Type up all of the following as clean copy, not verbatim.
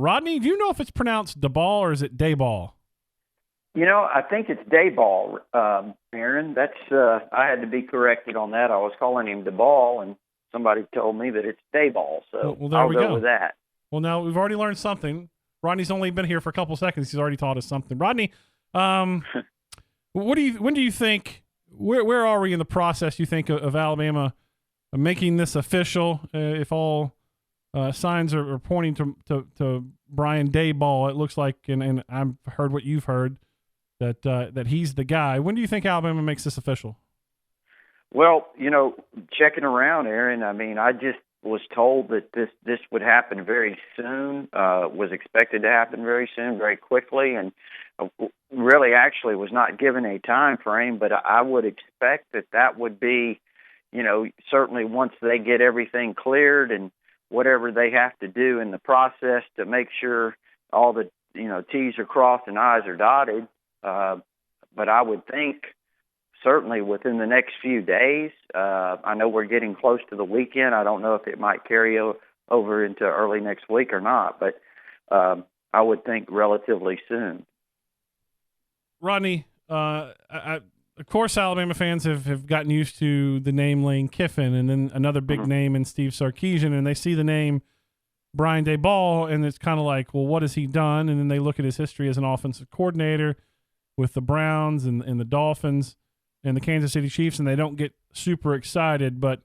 Rodney, do you know if it's pronounced Daboll or is it Daboll? I think it's Daboll, Aaron. That's I had to be corrected on that. I was calling him Daboll, and somebody told me that it's Daboll. So Well, there I'll we go with that. Well, now we've already learned something. Rodney's only been here for a couple of seconds. He's already taught us something. Rodney, when do you think? Where are we in the process? You think of Alabama making this official? If all signs are pointing to Brian Daboll, it looks like, and I've heard what you've heard that he's the guy. When do you think Alabama makes this official? Well, checking around, Aaron. I mean, I just was told that this would happen very soon. Was expected to happen very soon, very quickly, and really actually was not given a time frame. But I would expect that would be, certainly once they get everything cleared and whatever they have to do in the process to make sure all the T's are crossed and I's are dotted. But I would think certainly within the next few days. I know we're getting close to the weekend. I don't know if it might carry over into early next week or not, but I would think relatively soon. Rodney, of course, Alabama fans have gotten used to the name Lane Kiffin and then another big name in Steve Sarkisian, and they see the name Brian Daboll, and it's kind of like, well, what has he done? And then they look at his history as an offensive coordinator with the Browns and the Dolphins and the Kansas City Chiefs, and they don't get super excited. But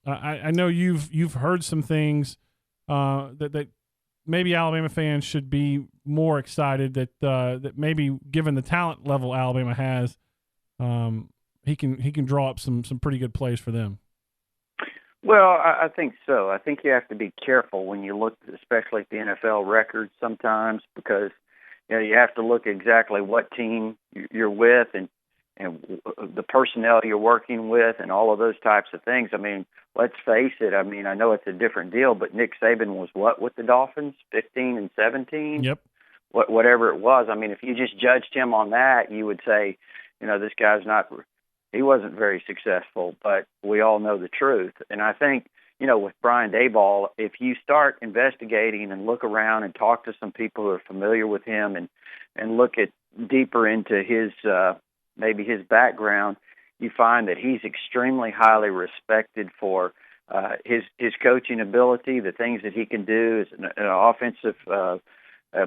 I know you've heard some things that maybe Alabama fans should be more excited that maybe given the talent level Alabama has, he can draw up some pretty good plays for them. Well, I think so. I think you have to be careful when you look, especially at the NFL records sometimes, because you have to look exactly what team you're with and the personnel you're working with and all of those types of things. I mean, let's face it. I mean, I know it's a different deal, but Nick Saban was what with the Dolphins? 15 and 17? Yep. Whatever it was. I mean, if you just judged him on that, you would say, this guy's he wasn't very successful, but we all know the truth. And I think, with Brian Daboll, if you start investigating and look around and talk to some people who are familiar with him and look at deeper into his maybe his background, you find that he's extremely highly respected for his coaching ability, the things that he can do as an offensive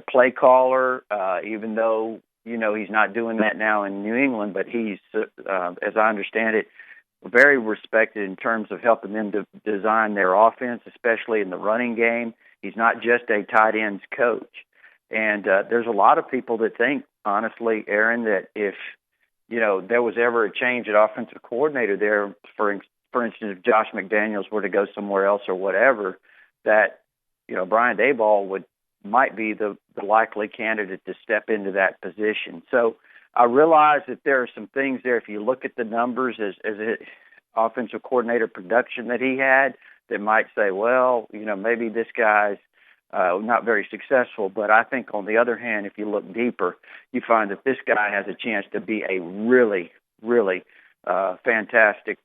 play caller, even though, he's not doing that now in New England, but he's, as I understand it, very respected in terms of helping them to design their offense, especially in the running game. He's not just a tight ends coach. And there's a lot of people that think, honestly, Aaron, that if, there was ever a change at offensive coordinator there, for instance, if Josh McDaniels were to go somewhere else or whatever, that, Brian Daboll might be the likely candidate to step into that position. So I realize that there are some things there. If you look at the numbers as an offensive coordinator production that he had, that might say, well, maybe this guy's not very successful. But I think on the other hand, if you look deeper, you find that this guy has a chance to be a really, really fantastic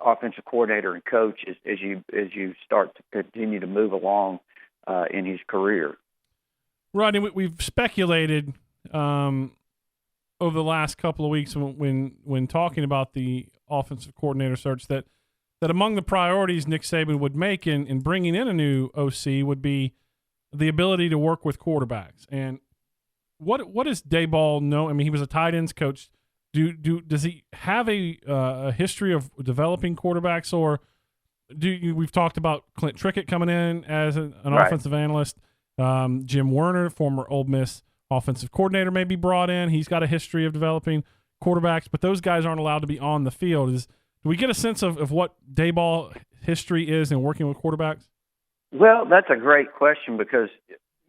offensive coordinator and coach as you start to continue to move along in his career. Rodney, we've speculated over the last couple of weeks when talking about the offensive coordinator search that among the priorities Nick Saban would make in bringing in a new OC would be the ability to work with quarterbacks. And what does Daboll know? I mean, he was a tight ends coach. Does he have a history of developing quarterbacks, or we've talked about Clint Trickett coming in as an offensive analyst. Jim Werner, former Ole Miss offensive coordinator, may be brought in. He's got a history of developing quarterbacks, but those guys aren't allowed to be on the field. Do we get a sense of what Daboll history is in working with quarterbacks? Well, that's a great question because,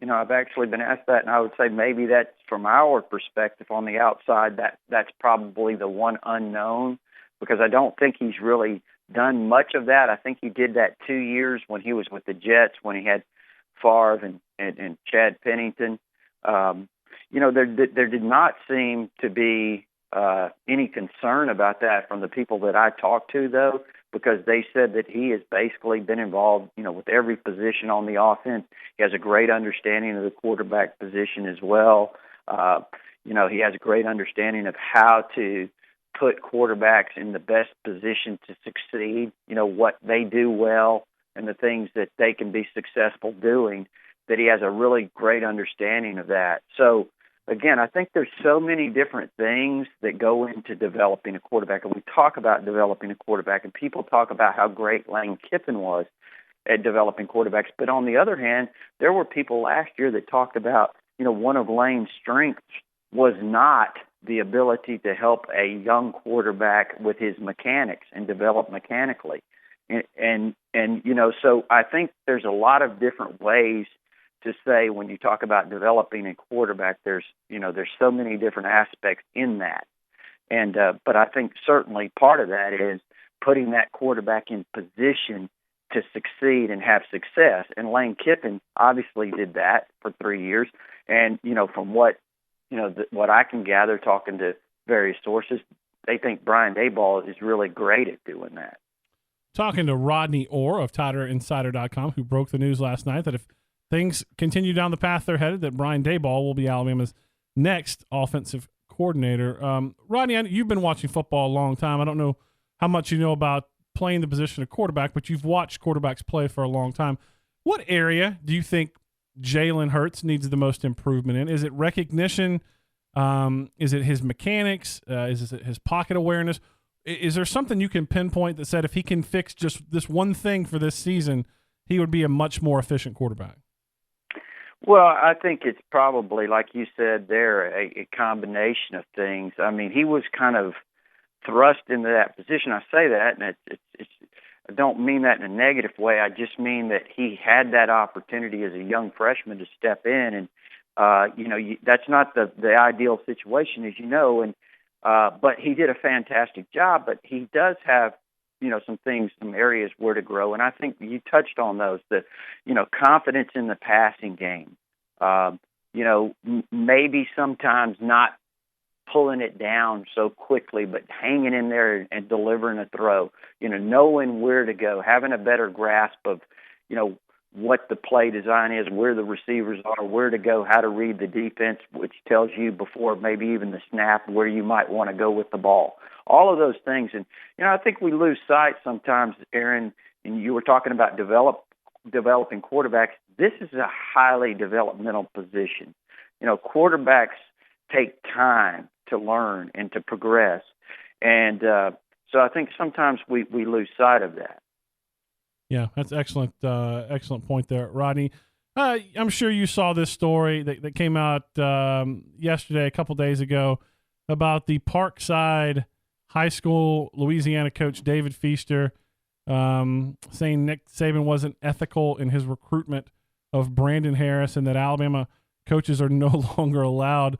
I've actually been asked that, and I would say maybe that's from our perspective on the outside, that's probably the one unknown, because I don't think he's really done much of that. I think he did that 2 years when he was with the Jets, when he had Favre and Chad Pennington. There did not seem to be any concern about that from the people that I talked to, though, because they said that he has basically been involved, with every position on the offense. He has a great understanding of the quarterback position as well. He has a great understanding of how to put quarterbacks in the best position to succeed, what they do well and the things that they can be successful doing, that he has a really great understanding of that. So, again, I think there's so many different things that go into developing a quarterback. And we talk about developing a quarterback, and people talk about how great Lane Kiffin was at developing quarterbacks. But on the other hand, there were people last year that talked about, one of Lane's strengths was not the ability to help a young quarterback with his mechanics and develop mechanically. And so I think there's a lot of different ways to say when you talk about developing a quarterback, there's so many different aspects in that. And but I think certainly part of that is putting that quarterback in position to succeed and have success. And Lane Kiffin obviously did that for 3 years. And, from what I can gather talking to various sources, they think Brian Daboll is really great at doing that. Talking to Rodney Orr of TiderInsider.com, who broke the news last night that if things continue down the path they're headed, that Brian Daboll will be Alabama's next offensive coordinator. Rodney, you've been watching football a long time. I don't know how much you know about playing the position of quarterback, but you've watched quarterbacks play for a long time. What area do you think Jalen Hurts needs the most improvement in? Is it recognition? Is it his mechanics? Is it his pocket awareness? Is there something you can pinpoint that said if he can fix just this one thing for this season, he would be a much more efficient quarterback? Well, I think it's probably, like you said there, a combination of things. I mean, he was kind of thrust into that position. I say that, and I don't mean that in a negative way. I just mean that he had that opportunity as a young freshman to step in, and that's not the ideal situation, as you know. And but he did a fantastic job. But he does have some areas where to grow, and I think you touched on those. The confidence in the passing game. Maybe sometimes not pulling it down so quickly, but hanging in there and delivering a throw, knowing where to go, having a better grasp of, what the play design is, where the receivers are, where to go, how to read the defense, which tells you before maybe even the snap where you might want to go with the ball. All of those things. And, I think we lose sight sometimes, Aaron, and you were talking about developing quarterbacks. This is a highly developmental position. Quarterbacks take time to learn and to progress. And so I think sometimes we lose sight of that. Yeah, that's excellent. Excellent point there, Rodney. I'm sure you saw this story that came out yesterday, a couple days ago, about the Parkside High School Louisiana coach David Feaster saying Nick Saban wasn't ethical in his recruitment of Brandon Harris and that Alabama coaches are no longer allowed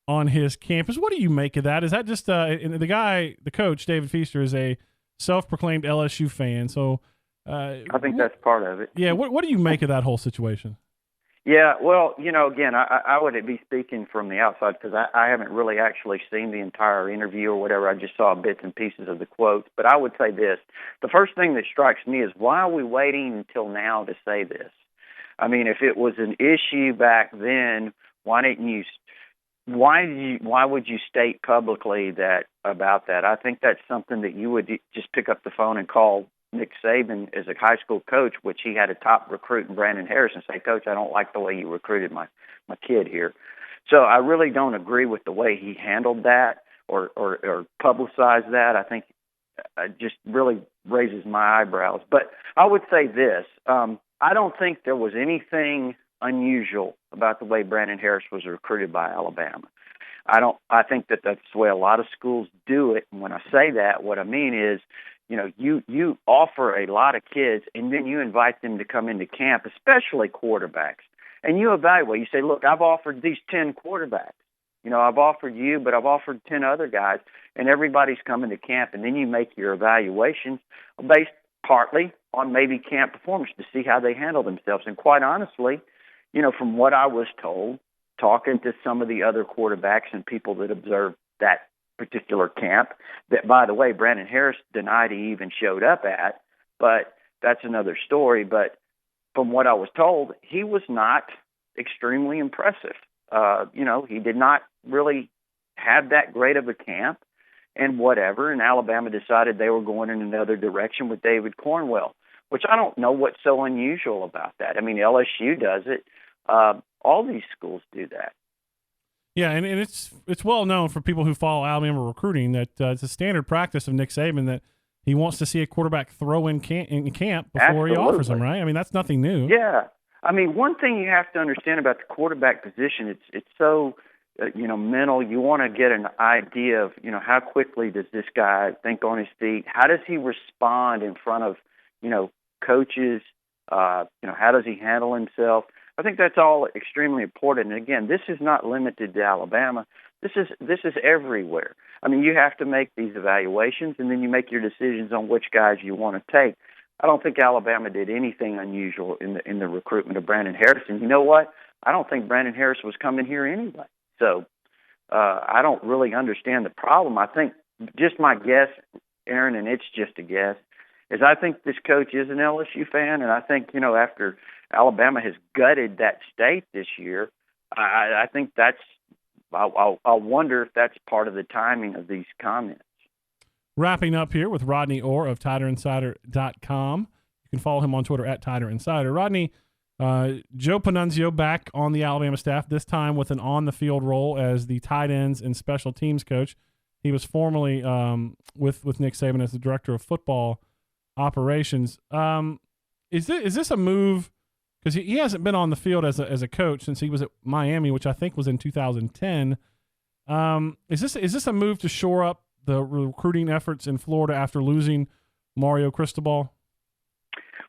on his campus. What do you make of that? Is that just the coach, David Feaster, is a self-proclaimed LSU fan, so I think that's part of it. Yeah, what do you make of that whole situation? Yeah, well, again, I would be speaking from the outside because I haven't really actually seen the entire interview or whatever. I just saw bits and pieces of the quotes. But I would say this. The first thing that strikes me is, why are we waiting until now to say this? I mean, if it was an issue back then, why would you state publicly about that? I think that's something that you would just pick up the phone and call Nick Saban as a high school coach, which he had a top recruit in Brandon Harris, and say, Coach, I don't like the way you recruited my kid here. So I really don't agree with the way he handled that or publicized that. I think it just really raises my eyebrows. But I would say this. I don't think there was anything unusual about the way Brandon Harris was recruited by Alabama. I think that that's the way a lot of schools do it. And when I say that, what I mean is, you offer a lot of kids, and then you invite them to come into camp, especially quarterbacks, and you evaluate. You say, look, I've offered these 10 quarterbacks. I've offered you, but I've offered 10 other guys, and everybody's coming to camp, and then you make your evaluations based partly on maybe camp performance to see how they handle themselves. And quite honestly, from what I was told, talking to some of the other quarterbacks and people that observed that particular camp that, by the way, Brandon Harris denied he even showed up at, but that's another story. But from what I was told, he was not extremely impressive. He did not really have that great of a camp and whatever, and Alabama decided they were going in another direction with David Cornwell, which I don't know what's so unusual about that. I mean, LSU does it. All these schools do that. Yeah, and it's well known for people who follow Alabama recruiting that it's a standard practice of Nick Saban that he wants to see a quarterback throw in camp before Absolutely. he offers him, right? I mean, that's nothing new. Yeah. I mean, one thing you have to understand about the quarterback position, it's so, mental. You want to get an idea of, how quickly does this guy think on his feet? How does he respond in front of, coaches? How does he handle himself? I think that's all extremely important. And again, this is not limited to Alabama. This is everywhere. I mean, you have to make these evaluations, and then you make your decisions on which guys you want to take. I don't think Alabama did anything unusual in the recruitment of Brandon Harris. And you know what? I don't think Brandon Harris was coming here anyway. So I don't really understand the problem. I think just my guess, Aaron, and it's just a guess, is I think this coach is an LSU fan, and I think, after Alabama has gutted that state this year, I think that's – I'll wonder if that's part of the timing of these comments. Wrapping up here with Rodney Orr of TiderInsider.com. You can follow him on Twitter at TiderInsider. Rodney, Joe Panunzio back on the Alabama staff, this time with an on-the-field role as the tight ends and special teams coach. He was formerly with Nick Saban as the director of football operations. Is this a move? Because he hasn't been on the field as a coach since he was at Miami, which I think was in 2010. Is this a move to shore up the recruiting efforts in Florida after losing Mario Cristobal?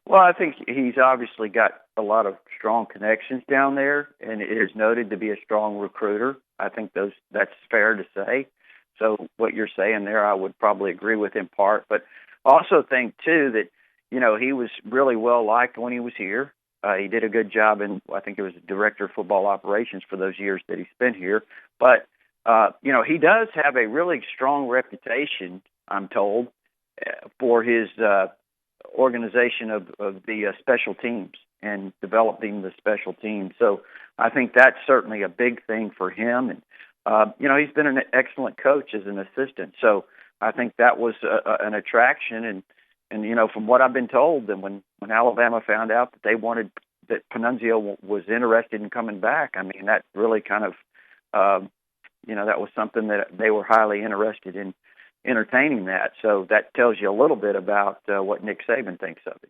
Well, I think he's obviously got a lot of strong connections down there, and it is noted to be a strong recruiter. I think that's fair to say. So what you're saying there, I would probably agree with in part. But I also think, too, that, he was really well liked when he was here. He did a good job in, I think it was director of football operations for those years that he spent here. But, he does have a really strong reputation, I'm told, for his organization of the special teams and developing the special teams. So I think that's certainly a big thing for him. And, he's been an excellent coach as an assistant. So I think that was an attraction. And from what I've been told, that when Alabama found out that Panunzio was interested in coming back, I mean, that really kind of, that was something that they were highly interested in entertaining that. So that tells you a little bit about what Nick Saban thinks of it.